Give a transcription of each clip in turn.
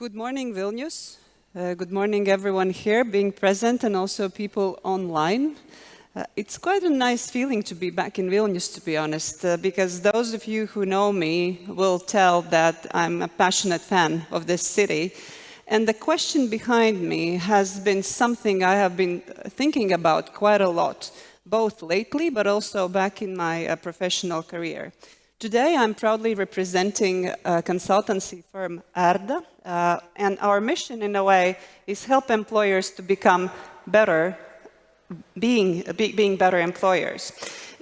Good morning, Vilnius. Good morning, everyone here being present and also people online. It's quite a nice feeling to be back in Vilnius, to be honest, because those of you who know me will tell that I'm a passionate fan of this city. And the question behind me has been something I have been thinking about quite a lot, both lately, but also back in my professional career. Today, I'm proudly representing a consultancy firm, Arda, and our mission, in a way, is help employers to become better, being better employers.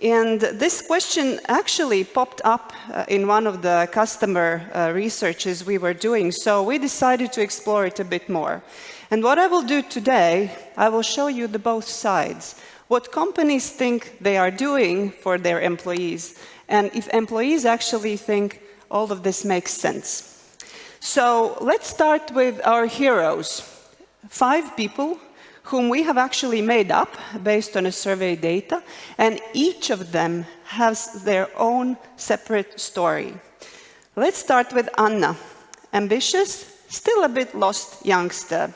And this question actually popped up in one of the customer researches we were doing, so we decided to explore it a bit more. And what I will do today, I will show you the both sides, what companies think they are doing for their employees, and if employees actually think all of this makes sense. So let's start with our heroes, 5 people whom we have actually made up based on a survey data, and each of them has their own separate story. Let's start with Anna, ambitious, still a bit lost youngster.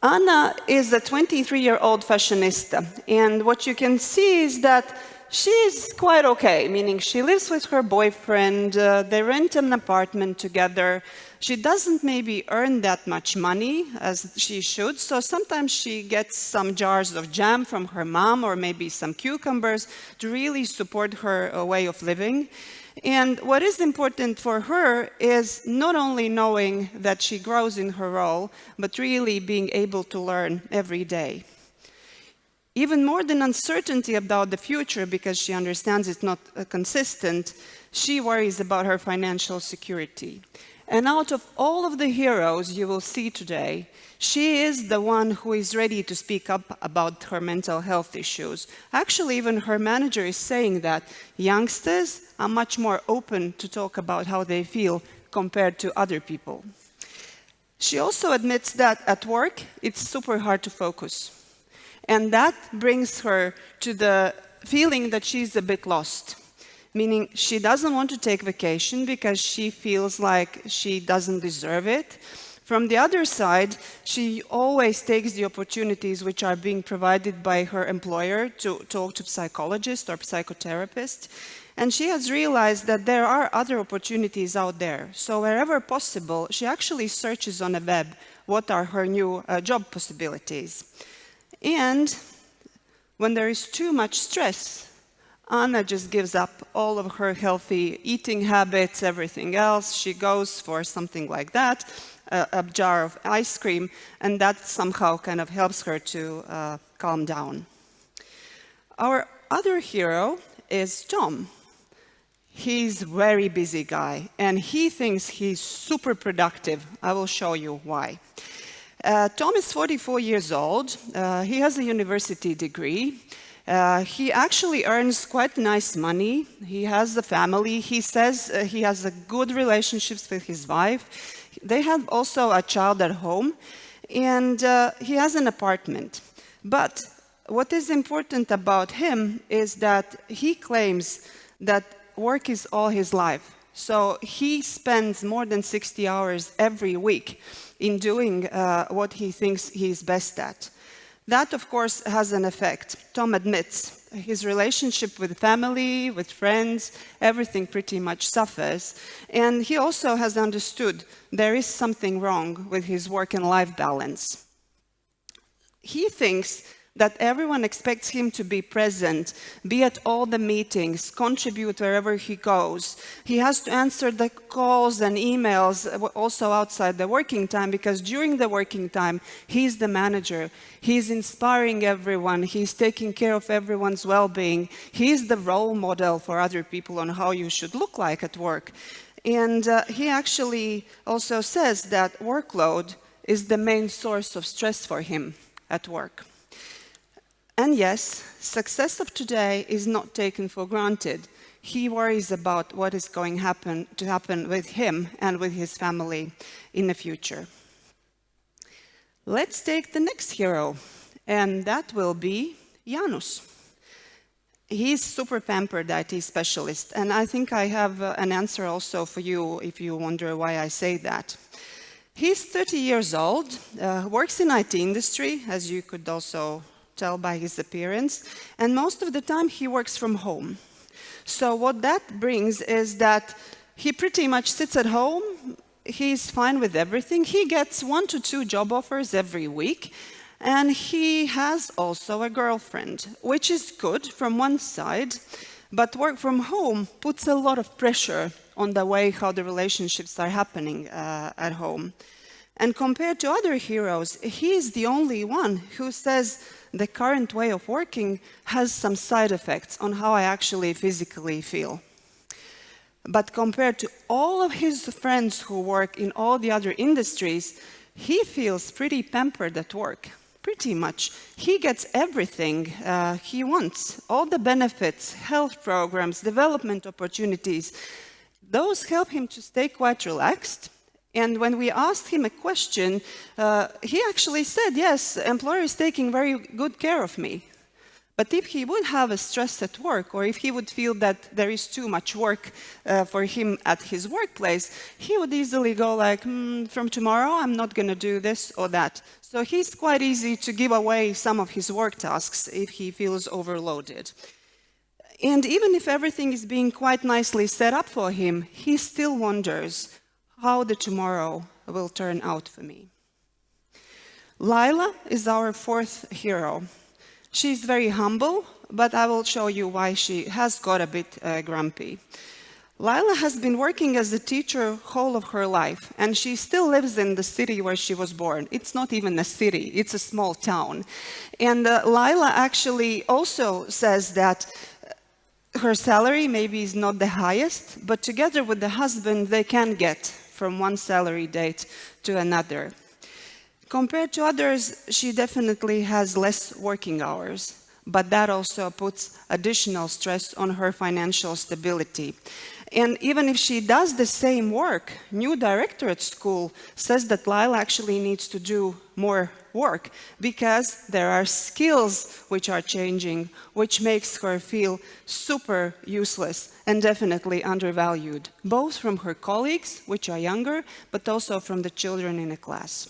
Anna is a 23-year-old fashionista, and what you can see is that she's quite okay, meaning she lives with her boyfriend, they rent an apartment together. She doesn't maybe earn that much money as she should, so sometimes she gets some jars of jam from her mom or maybe some cucumbers to really support her way of living. And what is important for her is not only knowing that she grows in her role, but really being able to learn every day. Even more than uncertainty about the future, because she understands it's not consistent, she worries about her financial security. And out of all of the heroes you will see today, she is the one who is ready to speak up about her mental health issues. Actually, even her manager is saying that youngsters are much more open to talk about how they feel compared to other people. She also admits that at work, it's super hard to focus. And that brings her to the feeling that she's a bit lost, meaning she doesn't want to take vacation because she feels like she doesn't deserve it. From the other side, she always takes the opportunities which are being provided by her employer to talk to a psychologist or psychotherapist. And she has realized that there are other opportunities out there. So wherever possible, she actually searches on the web what are her new job possibilities. And when there is too much stress, Anna just gives up all of her healthy eating habits, everything else. She goes for something like that, a jar of ice cream, and that somehow kind of helps her to calm down. Our other hero is Tom. He's a very busy guy, and he thinks he's super productive. I will show you why. Tom is 44 years old. He has a university degree. He actually earns quite nice money. He has a family. He says he has a good relationships with his wife. They have also a child at home, and he has an apartment. But what is important about him is that he claims that work is all his life. So he spends more than 60 hours every week in doing what he thinks he's best at. That, of course, has an effect. Tom admits his relationship with family, with friends, everything pretty much suffers. And he also has understood there is something wrong with his work and life balance. He thinks that everyone expects him to be present, be at all the meetings, contribute wherever he goes. He has to answer the calls and emails also outside the working time, because during the working time, he's the manager. He's inspiring everyone. He's taking care of everyone's well-being. He's the role model for other people on how you should look like at work. And he actually also says that workload is the main source of stress for him at work. And yes, success of today is not taken for granted. He worries about what is going to happen with him and with his family in the future. Let's take the next hero, and that will be Janus. He's super pampered IT specialist, and I think I have an answer also for you if you wonder why I say that. He's 30 years old, works in IT industry, as you could also tell by his appearance, and most of the time he works from home. So what that brings is that he pretty much sits at home, he's fine with everything, he gets 1 to 2 job offers every week, and he has also a girlfriend, which is good from one side, but work from home puts a lot of pressure on the way how the relationships are happening at home. And compared to other heroes, he is the only one who says the current way of working has some side effects on how I actually physically feel. But compared to all of his friends who work in all the other industries, he feels pretty pampered at work. Pretty much. He gets everything he wants. All the benefits, health programs, development opportunities. Those help him to stay quite relaxed. And when we asked him a question, he actually said, yes, employer is taking very good care of me. But if he would have a stress at work, or if he would feel that there is too much work for him at his workplace, he would easily go like, from tomorrow I'm not going to do this or that. So he's quite easy to give away some of his work tasks if he feels overloaded. And even if everything is being quite nicely set up for him, he still wonders how the tomorrow will turn out for me. Lila is our 4th hero. She's very humble, but I will show you why she has got a bit grumpy. Lila has been working as a teacher whole of her life, and she still lives in the city where she was born. It's not even a city, it's a small town. And Lila actually also says that her salary maybe is not the highest, but together with the husband, they can get from one salary date to another. Compared to others, she definitely has less working hours, but that also puts additional stress on her financial stability. And even if she does the same work, new director at school says that Lila actually needs to do more work because there are skills which are changing, which makes her feel super useless and definitely undervalued, both from her colleagues, which are younger, but also from the children in a class.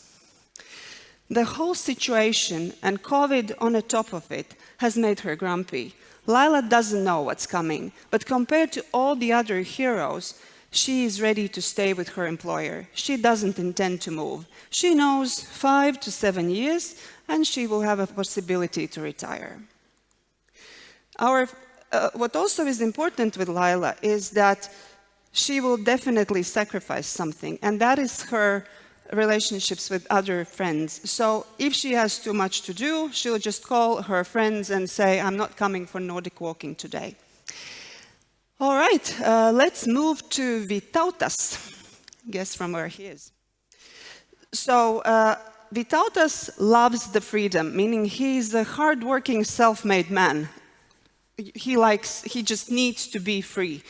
The whole situation and COVID on the top of it has made her grumpy. Lila doesn't know what's coming, but compared to all the other heroes, she is ready to stay with her employer. She doesn't intend to move. She knows 5 to 7 years, and she will have a possibility to retire. What also is important with Lila is that she will definitely sacrifice something, and that is her relationships with other friends. So if she has too much to do, she'll just call her friends and say, I'm not coming for Nordic walking today. All right, let's move to Vytautas. Guess from where he is. So Vytautas loves the freedom, meaning he's a hardworking, self-made man. He just needs to be free.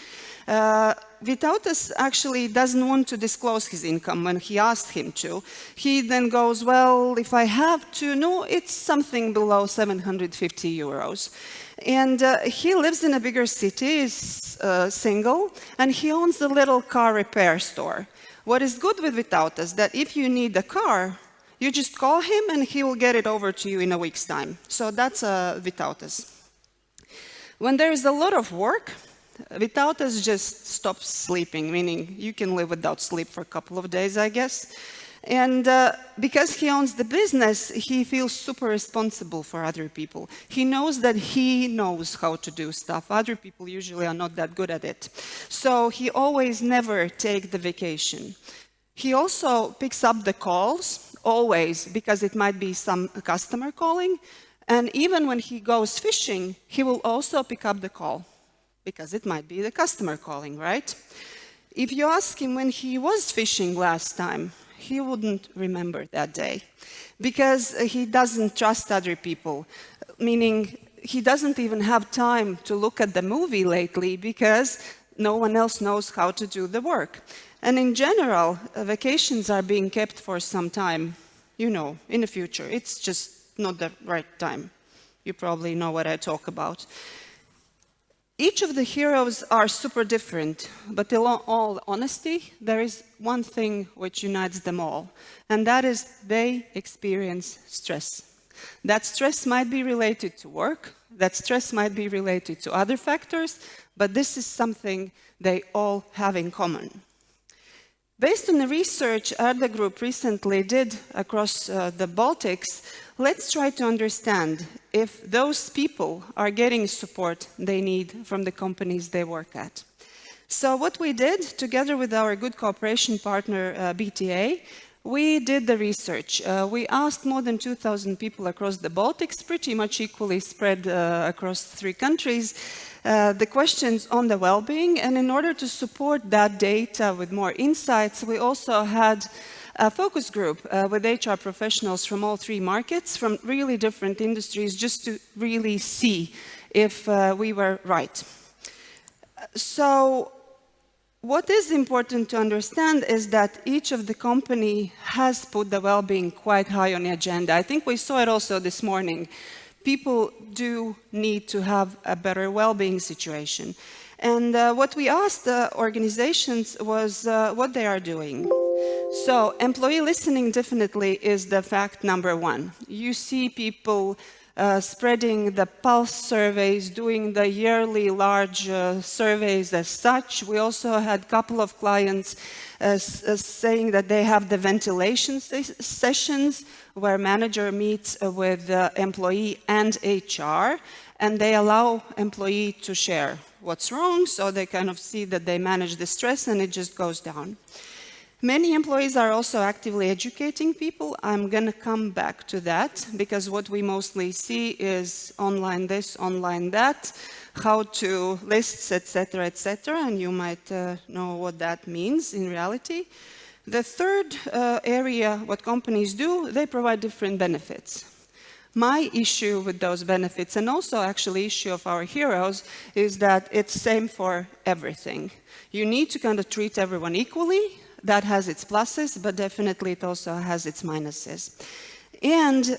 Vytautas actually doesn't want to disclose his income when he asked him to. He then goes, well, if I have to, no, it's something below 750 euros. And he lives in a bigger city, is single, and he owns a little car repair store. What is good with Vytautas that if you need a car, you just call him and he will get it over to you in a week's time. So that's Vytautas. When there is a lot of work, Vytautas just stops sleeping, meaning you can live without sleep for a couple of days, I guess. And because he owns the business, he feels super responsible for other people. He knows that he knows how to do stuff. Other people usually are not that good at it. So he always never takes the vacation. He also picks up the calls, always, because it might be some customer calling. And even when he goes fishing, he will also pick up the call, because it might be the customer calling, right? If you ask him when he was fishing last time, he wouldn't remember that day, because he doesn't trust other people, meaning he doesn't even have time to look at the movie lately because no one else knows how to do the work. And in general, vacations are being kept for some time, in the future. It's just not the right time. You probably know what I talk about. Each of the heroes are super different, but in all honesty, there is one thing which unites them all, and that is they experience stress. That stress might be related to work, that stress might be related to other factors, but this is something they all have in common. Based on the research the group recently did across the Baltics, let's try to understand if those people are getting support they need from the companies they work at. So what we did, together with our good cooperation partner BTA, we did the research. We asked more than 2,000 people across the Baltics, pretty much equally spread across 3 countries, the questions on the well-being. And in order to support that data with more insights, we also had a focus group with HR professionals from all 3 markets, from really different industries, just to really see if we were right. So what is important to understand is that each of the company has put the well-being quite high on the agenda. I think we saw it also this morning. People do need to have a better well-being situation. And what we asked the organizations was what they are doing. So employee listening definitely is the fact number 1. You see people spreading the pulse surveys, doing the yearly large surveys as such. We also had a couple of clients saying that they have the ventilation sessions where manager meets with employee and HR, and they allow employee to share what's wrong, so they kind of see that they manage the stress and it just goes down. Many employees are also actively educating people. I'm going to come back to that, because what we mostly see is online this, online that, how to lists, etc., and you might know what that means in reality. The third area, what companies do, they provide different benefits. My issue with those benefits, and also actually issue of our heroes, is that it's same for everything. You need to kind of treat everyone equally. That has its pluses, but definitely it also has its minuses. And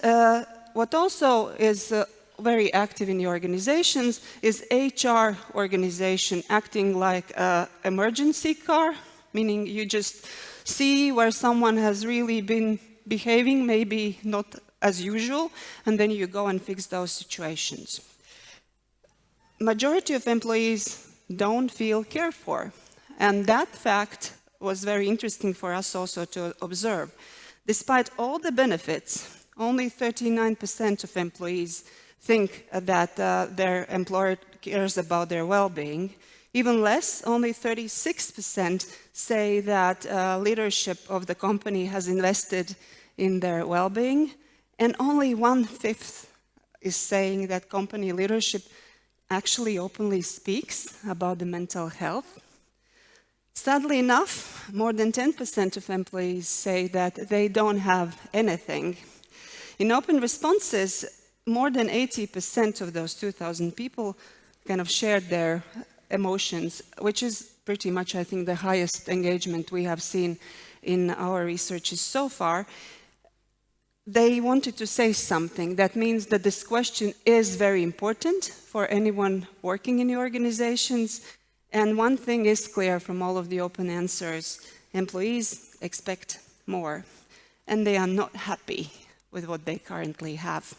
what also is very active in the organizations is HR organization acting like an emergency car, meaning you just see where someone has really been behaving, maybe not as usual, and then you go and fix those situations. Majority of employees don't feel cared for, and that fact was very interesting for us also to observe. Despite all the benefits, only 39% of employees think that their employer cares about their well-being. Even less, only 36% say that leadership of the company has invested in their well-being, and only 1/5 is saying that company leadership actually openly speaks about the mental health. Sadly enough, more than 10% of employees say that they don't have anything. In open responses, more than 80% of those 2,000 people kind of shared their emotions, which is pretty much, I think, the highest engagement we have seen in our researches so far. They wanted to say something. That means that this question is very important for anyone working in the organizations. And one thing is clear from all of the open answers: employees expect more, and they are not happy with what they currently have.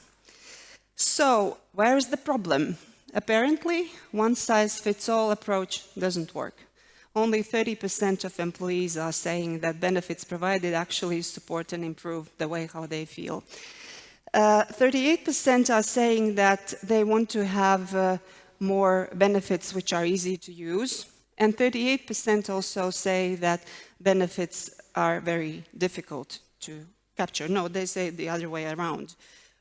So, where is the problem? Apparently, one-size-fits-all approach doesn't work. Only 30% of employees are saying that benefits provided actually support and improve the way how they feel. 38% are saying that they want to have more benefits which are easy to use, and 38% also say that benefits are very difficult to capture. No, they say the other way around.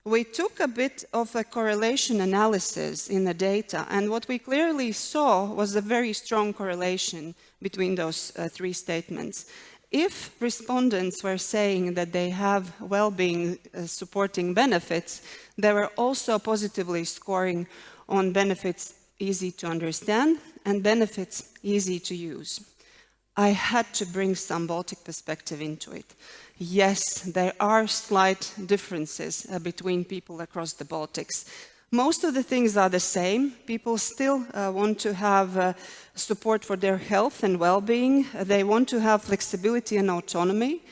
We took a bit of a correlation analysis in the data, and what we clearly saw was a very strong correlation between those 3 statements. If respondents were saying that they have well-being supporting benefits, they were also positively scoring on benefits easy to understand and benefits easy to use. I had to bring some Baltic perspective into it. Yes, there are slight differences between people across the Baltics. Most of the things are the same. People still want to have support for their health and well-being. They want to have flexibility and autonomy.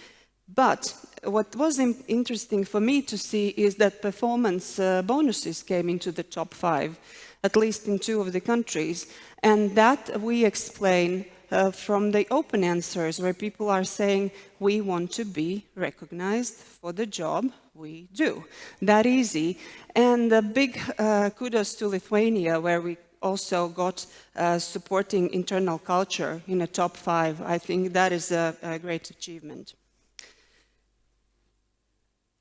But what was interesting for me to see is that performance bonuses came into the top 5, at least in 2 of the countries. And that we explain from the open answers, where people are saying, we want to be recognized for the job we do. That easy. And a big kudos to Lithuania, where we also got supporting internal culture in the top 5. I think that is a great achievement.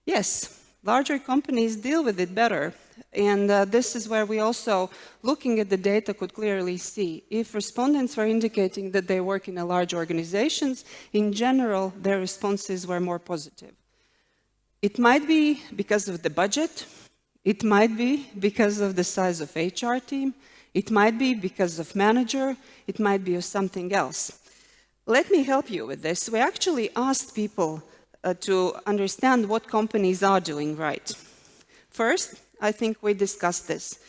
Yes, larger companies deal with it better. And this is where we also, looking at the data, could clearly see if respondents were indicating that they work in a large organizations, in general, their responses were more positive. It might be because of the budget. It might be because of the size of HR team. It might be because of manager. It might be of something else. Let me help you with this. We actually asked people to understand what companies are doing right. First, I think we discussed this.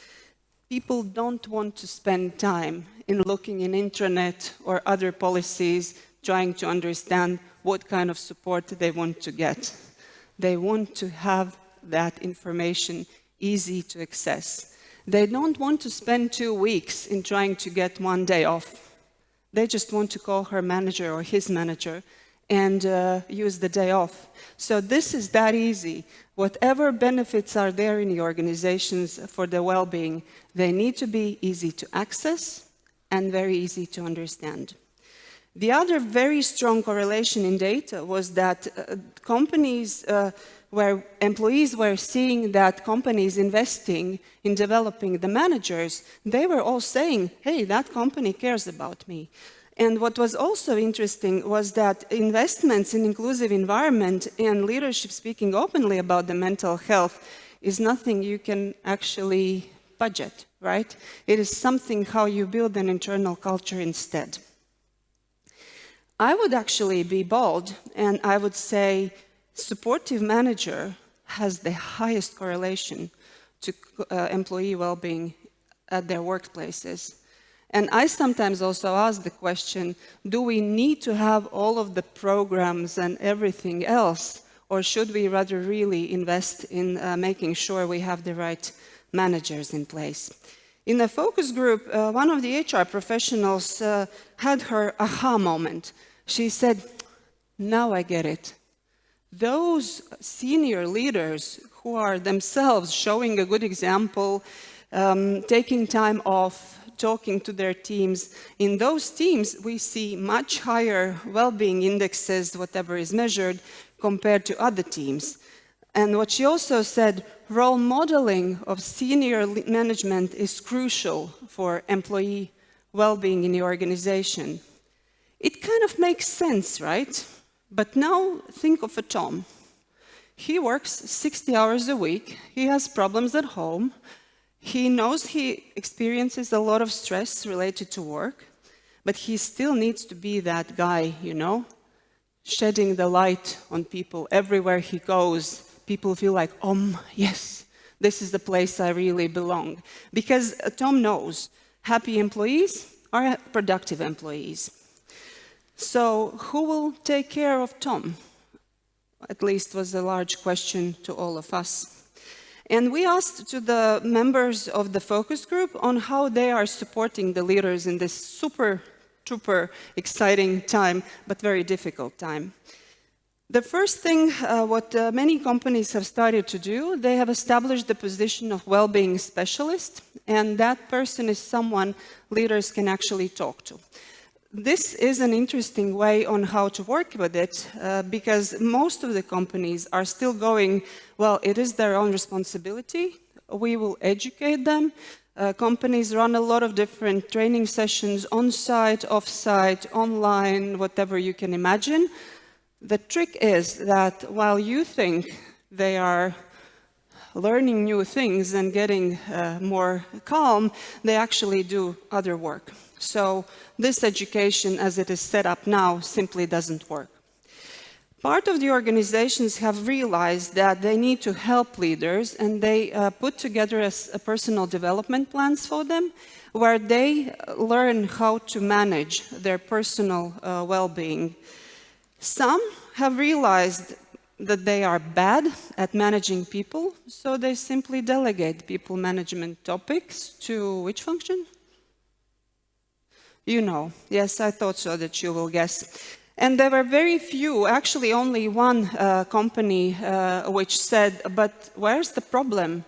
People don't want to spend time in looking in intranet or other policies, trying to understand what kind of support they want to get. They want to have that information easy to access. They don't want to spend 2 weeks in trying to get 1 day off. They just want to call her manager or his manager and use the day off. So this is that easy. Whatever benefits are there in the organizations for their well-being, they need to be easy to access and very easy to understand. The other very strong correlation in data was that companies where employees were seeing that companies investing in developing the managers, they were all saying, hey, that company cares about me. And what was also interesting was that investments in inclusive environment and leadership speaking openly about the mental health is nothing you can actually budget, right? It is something how you build an internal culture instead. I would actually be bold and I would say supportive manager has the highest correlation to employee well-being at their workplaces. And I sometimes also ask the question, do we need to have all of the programs and everything else, or should we rather really invest in making sure we have the right managers in place? In the focus group, one of the HR professionals had her aha moment. She said, now I get it. Those senior leaders who are themselves showing a good example, taking time off, talking to their teams, in those teams we see much higher well-being indexes, whatever is measured, compared to other teams. And what she also said, role modeling of senior management is crucial for employee well-being in the organization. It kind of makes sense, right? But now think of a Tom. He works 60 hours a week, he has problems at home, he knows he experiences a lot of stress related to work, but he still needs to be that guy, you know, shedding the light on people. Everywhere he goes, people feel like, yes, this is the place I really belong. Because Tom knows happy employees are productive employees. So who will take care of Tom? At least was a large question to all of us. And we asked to the members of the focus group on how they are supporting the leaders in this super exciting time, but very difficult time. The first thing, what many companies have started to do, they have established the position of well-being specialist, and that person is someone leaders can actually talk to. This is an interesting way on how to work with it, because most of the companies are still going, well, it is their own responsibility. We will educate them. Companies run a lot of different training sessions on-site, off-site, online, whatever you can imagine. The trick is that while you think they are learning new things and getting more calm, they actually do other work. So this education, as it is set up now, simply doesn't work. Part of the organizations have realized that they need to help leaders, and they put together personal development plans for them, where they learn how to manage their personal well-being. Some have realized that they are bad at managing people, so they simply delegate people management topics to which function? You know, yes, I thought so that you will guess. And there were very few, actually only one company which said, but where's the problem?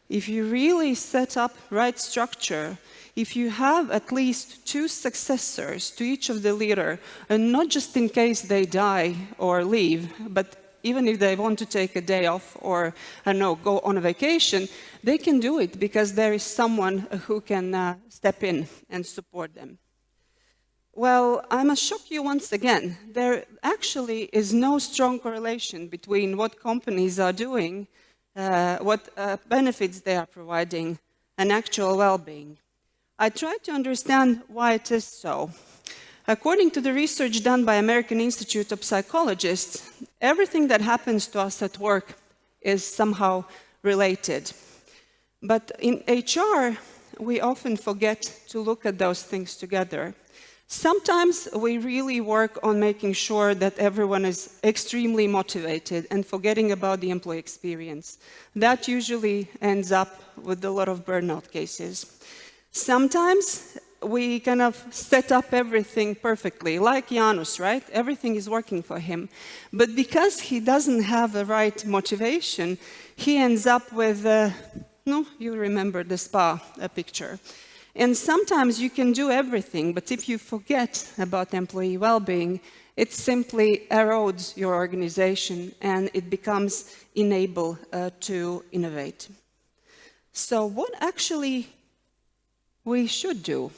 If you really set up right structure, if you have at least 2 successors to each of the leader, and not just in case they die or leave, but even if they want to take a day off or, I don't know, go on a vacation, they can do it because there is someone who can step in and support them. Well, I must shock you once again. There actually is no strong correlation between what companies are doing, what benefits they are providing, and actual well-being. I tried to understand why it is so. According to the research done by American Institute of Psychologists, everything that happens to us at work is somehow related. But in HR, we often forget to look at those things together. Sometimes we really work on making sure that everyone is extremely motivated and forgetting about the employee experience. That usually ends up with a lot of burnout cases. Sometimes we kind of set up everything perfectly, like Janus, right? Everything is working for him. But because he doesn't have the right motivation, he ends up with, you remember the spa picture. And sometimes you can do everything, but if you forget about employee well-being, it simply erodes your organization and it becomes unable to innovate. So what actually we should do?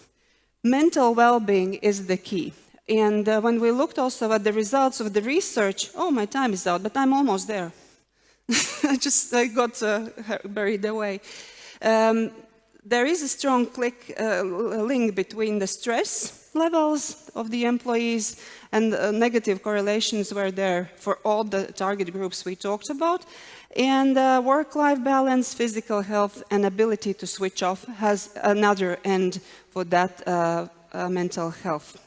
Mental well-being is the key. And when we looked also at the results of the research, my time is out, but I'm almost there. I got buried away. There is a strong link between the stress levels of the employees and negative correlations were there for all the target groups we talked about. And work-life balance, physical health, and ability to switch off has another end for that mental health.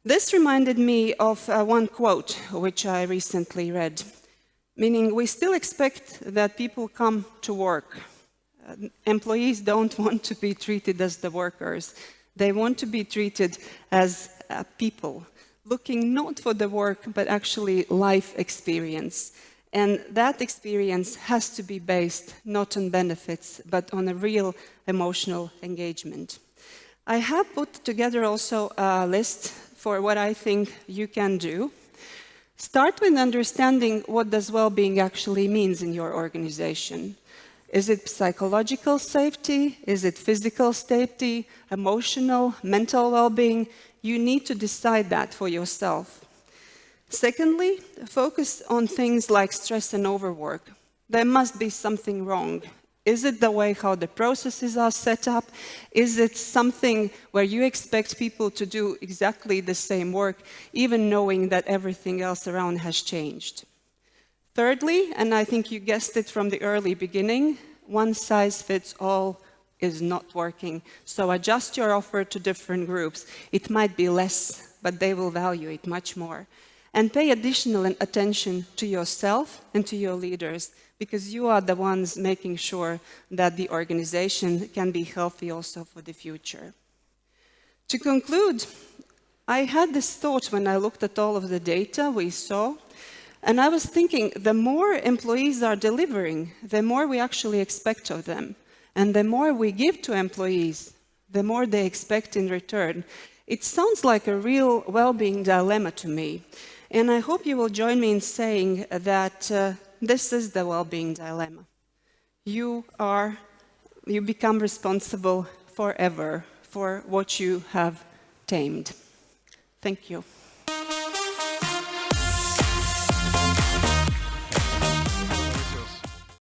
This reminded me of one quote which I recently read, meaning we still expect that people come to work. Employees don't want to be treated as the workers. They want to be treated as people, looking not for the work, but actually life experience. And that experience has to be based not on benefits, but on a real emotional engagement. I have put together also a list for what I think you can do. Start with understanding what does well-being actually means in your organization. Is it psychological safety? Is it physical safety, emotional, mental well-being? You need to decide that for yourself. Secondly, focus on things like stress and overwork. There must be something wrong. Is it the way how the processes are set up? Is it something where you expect people to do exactly the same work, even knowing that everything else around has changed? Thirdly, and I think you guessed it from the early beginning, one size fits all is not working. So adjust your offer to different groups. It might be less, but they will value it much more. And pay additional attention to yourself and to your leaders, because you are the ones making sure that the organization can be healthy also for the future. To conclude, I had this thought when I looked at all of the data we saw. And I was thinking, the more employees are delivering, the more we actually expect of them. And the more we give to employees, the more they expect in return. It sounds like a real well-being dilemma to me. And I hope you will join me in saying that this is the well-being dilemma. You become responsible forever for what you have tamed. Thank you.